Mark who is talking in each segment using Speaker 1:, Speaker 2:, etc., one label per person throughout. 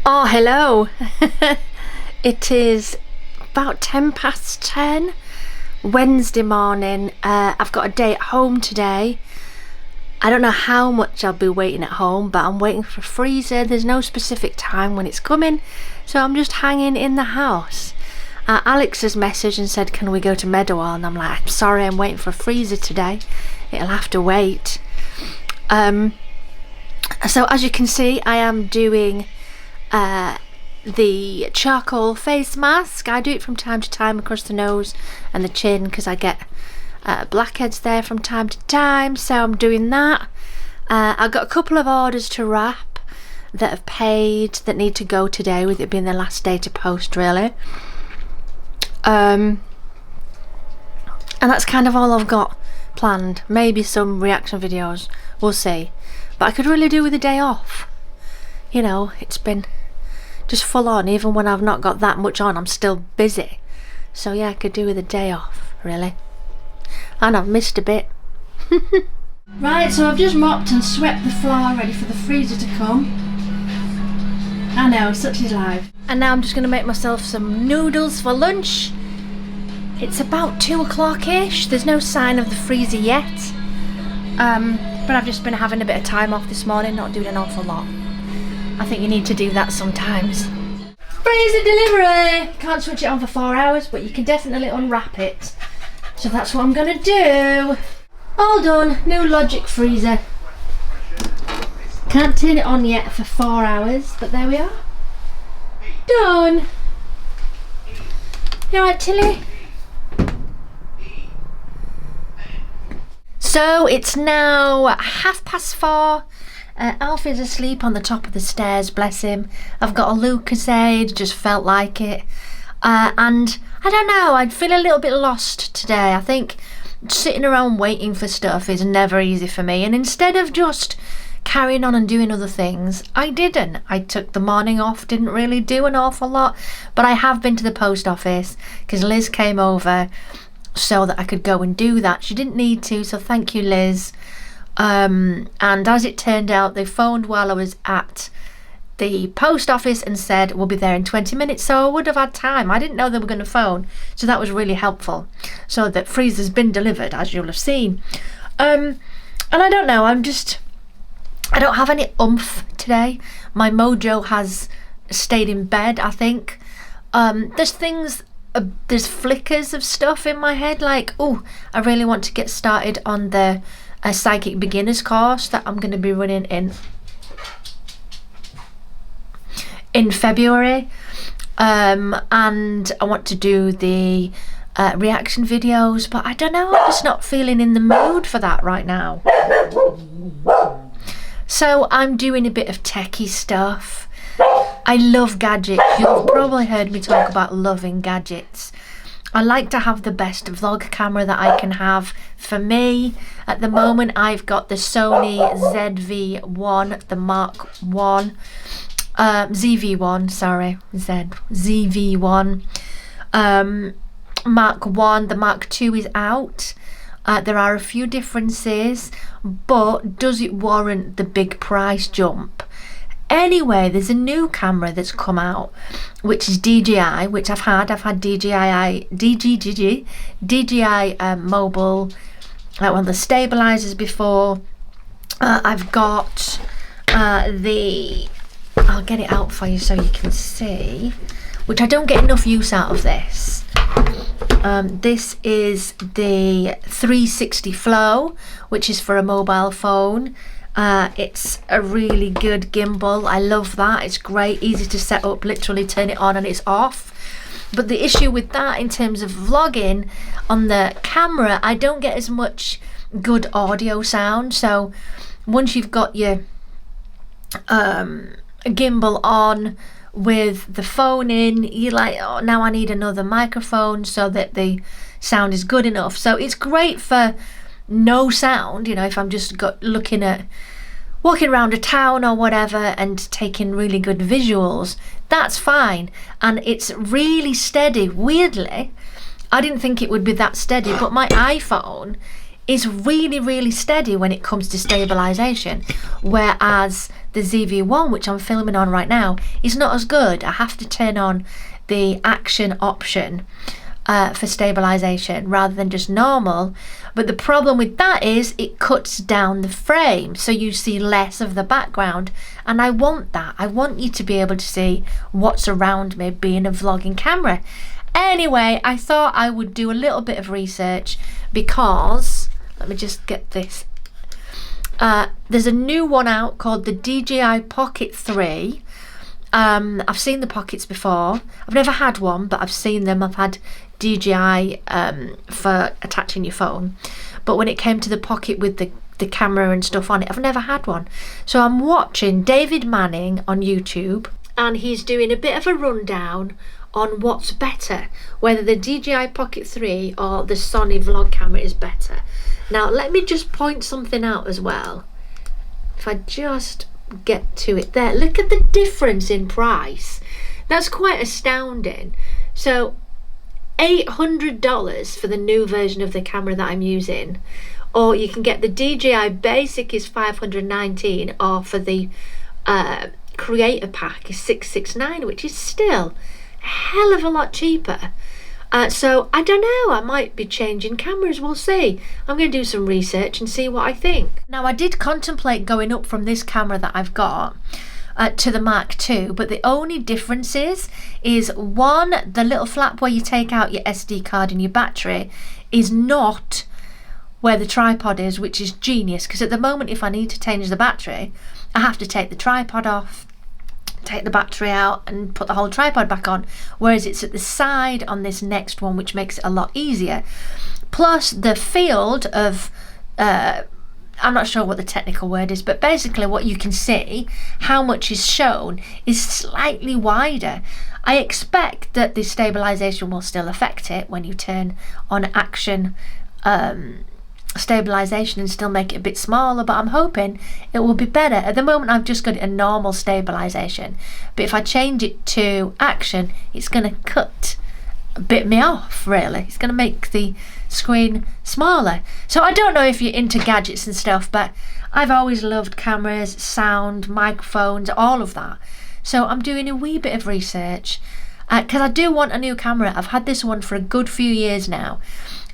Speaker 1: Oh, hello. It is about 10 past 10 Wednesday morning. I've got a day at home today. I don't know how much I'll be waiting at home, but I'm waiting for a freezer. There's no specific time when it's coming, so I'm just hanging in the house. Alex has messaged and said, can we go to Meadowhall? And I'm like, I'm sorry, I'm waiting for a freezer today. It'll have to wait. So as you can see, I am doing the charcoal face mask. I do it from time to time across the nose and the chin because I get blackheads there from time to time, so I'm doing that. I've got a couple of orders to wrap that have paid that need to go today, with it being the last day to post really. And that's kind of all I've got planned. Maybe some reaction videos, we'll see, but I could really do with a day off. You know, it's been just full on. Even when I've not got that much on, I'm still busy. So yeah, I could do with a day off, really. And I've missed a bit. Right, so I've just mopped and swept the floor ready for the freezer to come. I know, such is life. And now I'm just going to make myself some noodles for lunch. It's about 2 o'clock-ish. There's no sign of the freezer yet. But I've just been having a bit of time off this morning, not doing an awful lot. I think you need to do that sometimes. Freezer delivery! Can't switch it on for 4 hours, but you can definitely unwrap it. So that's what I'm gonna do. All done, new Logic freezer. Can't turn it on yet for 4 hours, but there we are. Done. You alright, Tilly? So it's now 4:30. Alfie's asleep on the top of the stairs, bless him. I've got a Lucozade, just felt like it. And I don't know, I'd feel a little bit lost today. I think sitting around waiting for stuff is never easy for me. And instead of just carrying on and doing other things, I didn't. I took the morning off, didn't really do an awful lot. But I have been to the post office because Liz came over so that I could go and do that. She didn't need to, so thank you, Liz. And as it turned out, they phoned while I was at the post office and said we'll be there in 20 minutes, so I would have had time. I didn't know they were going to phone, so that was really helpful. So that freezer's been delivered, as you'll have seen. And I don't know, I don't have any oomph today. My mojo has stayed in bed, I think. There's flickers of stuff in my head, like, oh, I really want to get started on the psychic beginners course that I'm going to be running in February, and I want to do the reaction videos, but I don't know, I'm just not feeling in the mood for that right now. So I'm doing a bit of techie stuff. I love gadgets. You've probably heard me talk about loving gadgets. I like to have the best vlog camera that I can have. For me, at the moment, I've got the Sony ZV-1, the Mark 1, ZV-1, sorry, ZV-1, Mark 1, the Mark 2 is out. There are a few differences, but does it warrant the big price jump? Anyway, there's a new camera that's come out, which is DJI, which I've had DJI mobile, like one of the stabilizers before. I've got I'll get it out for you so you can see, which I don't get enough use out of this. This is the 360 Flow, which is for a mobile phone. It's a really good gimbal. I love that. It's great, easy to set up, literally turn it on and it's off. But the issue with that in terms of vlogging on the camera, I don't get as much good audio sound. So once you've got your gimbal on with the phone in, you're like, oh, now I need another microphone so that the sound is good enough. So it's great for no sound, you know, if I'm just walking around a town or whatever and taking really good visuals, that's fine. And it's really steady. Weirdly, I didn't think it would be that steady, but my iPhone is really, really steady when it comes to stabilization, whereas the ZV-1, which I'm filming on right now, is not as good. I have to turn on the action option for stabilization rather than just normal. But the problem with that is it cuts down the frame, so you see less of the background, and I want that. I want you to be able to see what's around me, being a vlogging camera. Anyway, I thought I would do a little bit of research because, let me just get this. There's a new one out called the DJI Pocket 3. I've seen the Pockets before. I've never had one, but I've seen them. I've had DJI for attaching your phone. But when it came to the Pocket with the camera and stuff on it, I've never had one. So I'm watching David Manning on YouTube, and he's doing a bit of a rundown on what's better, whether the DJI Pocket 3 or the Sony vlog camera is better. Now, let me just point something out as well. If I just get to it there, look at the difference in price. That's quite astounding. So $800 for the new version of the camera that I'm using, or you can get the DJI Basic is $519, or for the Creator Pack is $669, which is still a hell of a lot cheaper. So I don't know, I might be changing cameras, we'll see. I'm going to do some research and see what I think. Now, I did contemplate going up from this camera that I've got to the Mark II, but the only difference is one, the little flap where you take out your SD card and your battery is not where the tripod is, which is genius, because at the moment if I need to change the battery, I have to take the tripod off, take the battery out and put the whole tripod back on, whereas it's at the side on this next one, which makes it a lot easier. Plus the field of I'm not sure what the technical word is, but basically what you can see, how much is shown, is slightly wider. I expect that the stabilization will still affect it when you turn on action stabilization and still make it a bit smaller, but I'm hoping it will be better. At the moment I've just got it a normal stabilization, but if I change it to action, it's going to cut a bit me off, really. It's going to make the screen smaller. So I don't know if you're into gadgets and stuff, but I've always loved cameras, sound, microphones, all of that. So I'm doing a wee bit of research because I do want a new camera. I've had this one for a good few years now,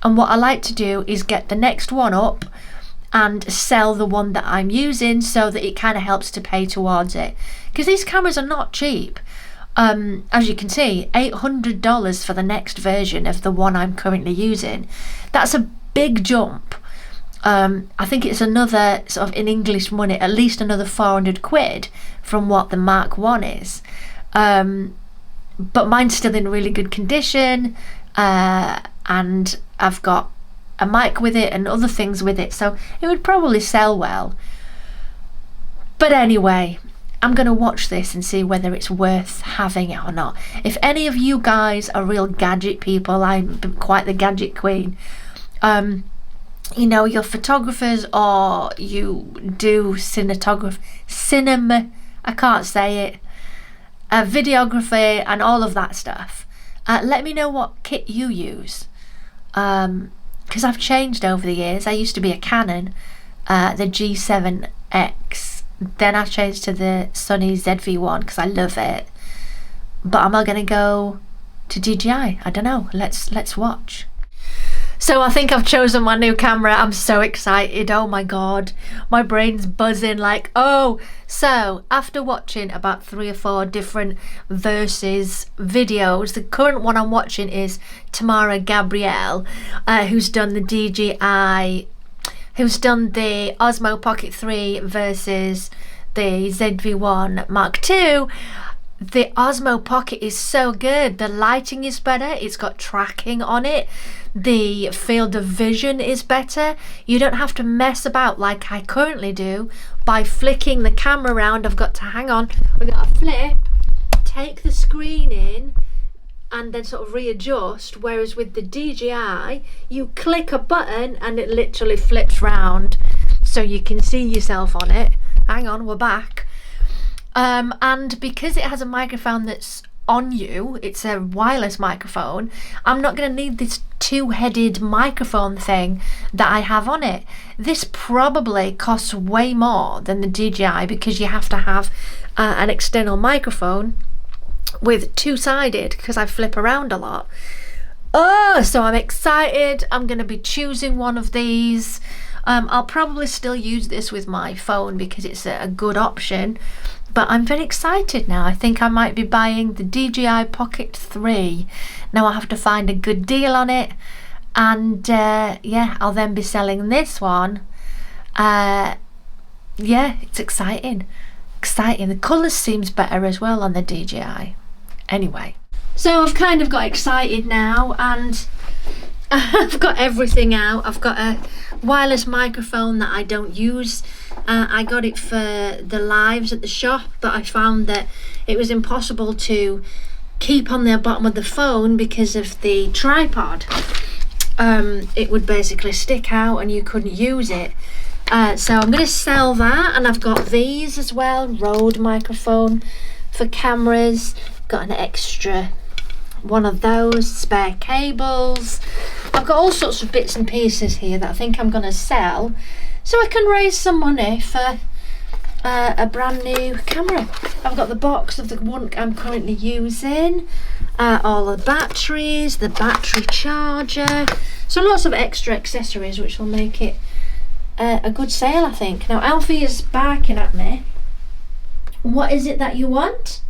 Speaker 1: and what I like to do is get the next one up and sell the one that I'm using so that it kind of helps to pay towards it, because these cameras are not cheap. As you can see, $800 for the next version of the one I'm currently using. That's a big jump. I think it's another, sort of in English money, at least another 400 quid from what the Mark 1 is. But mine's still in really good condition, and I've got a mic with it and other things with it, so it would probably sell well. But anyway, I'm going to watch this and see whether it's worth having it or not. If any of you guys are real gadget people, I'm quite the gadget queen, you know, you're photographers or you do cinema, I can't say it, videography and all of that stuff, let me know what kit you use, because I've changed over the years. I used to be a Canon, the G7X. Then I changed to the Sony ZV-1 because I love it. But am I going to go to DJI? I don't know. Let's watch. So I think I've chosen my new camera. I'm so excited. Oh my god. My brain's buzzing like, oh. So after watching about 3 or 4 different versus videos, the current one I'm watching is Tamara Gabrielle, who's done the DJI, who's done the Osmo Pocket 3 versus the ZV-1 Mark II. The Osmo Pocket is so good. The lighting is better. It's got tracking on it. The field of vision is better. You don't have to mess about like I currently do by flicking the camera around. I've got to, hang on, we've got to flip, take the screen in, and then sort of readjust, whereas with the DJI you click a button and it literally flips round so you can see yourself on it. Hang on, we're back. And because it has a microphone that's on you, it's a wireless microphone, I'm not going to need this two-headed microphone thing that I have on it. This probably costs way more than the DJI because you have to have an external microphone with two-sided, because I flip around a lot. Oh, so I'm excited. I'm going to be choosing one of these. I'll probably still use this with my phone because it's a good option, but I'm very excited now. I think I might be buying the DJI Pocket 3. Now I have to find a good deal on it, and yeah, I'll then be selling this one. Yeah, it's exciting. The colours seems better as well on the DJI. Anyway, so I've kind of got excited now, and I've got everything out. I've got a wireless microphone that I don't use. I got it for the lives at the shop, but I found that it was impossible to keep on the bottom of the phone because of the tripod. It would basically stick out and you couldn't use it. So I'm going to sell that, and I've got these as well, Rode microphone for cameras. Got an extra one of those, spare cables. I've got all sorts of bits and pieces here that I think I'm going to sell so I can raise some money for a brand new camera. I've got the box of the one I'm currently using, all the batteries, the battery charger, so lots of extra accessories which will make it a good sale, I think. Now Alfie is barking at me. What is it that you want?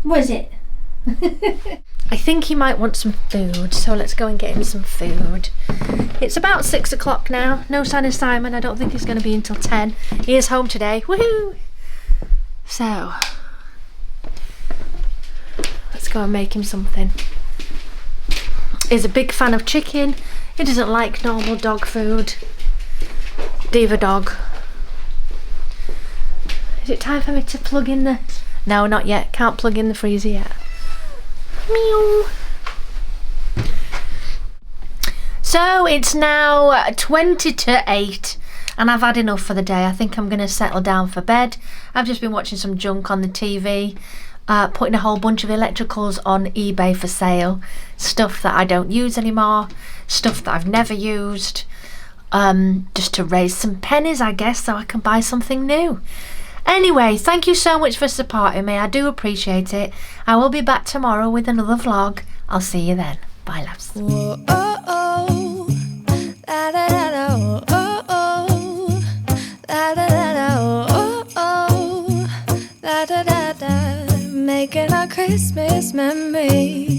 Speaker 1: What is it? I think he might want some food, so let's go and get him some food. It's about 6 o'clock now. No sign of Simon. I don't think he's going to be until 10. He is home today. Woohoo! So let's go and make him something. He's a big fan of chicken. He doesn't like normal dog food. Diva dog. Is it time for me to plug in the... No, not yet. Can't plug in the freezer yet. Meow. So it's now 20 to 8 and I've had enough for the day. I think I'm going to settle down for bed. I've just been watching some junk on the TV, putting a whole bunch of electricals on eBay for sale. Stuff that I don't use anymore, stuff that I've never used, just to raise some pennies, I guess, so I can buy something new. Anyway, thank you so much for supporting me. I do appreciate it. I will be back tomorrow with another vlog. I'll see you then. Bye, loves.
Speaker 2: Whoa, oh, oh. Da, da, da, da, oh, oh. Da, da, da, da, oh, oh. Da, da, da, da. Making our Christmas memories.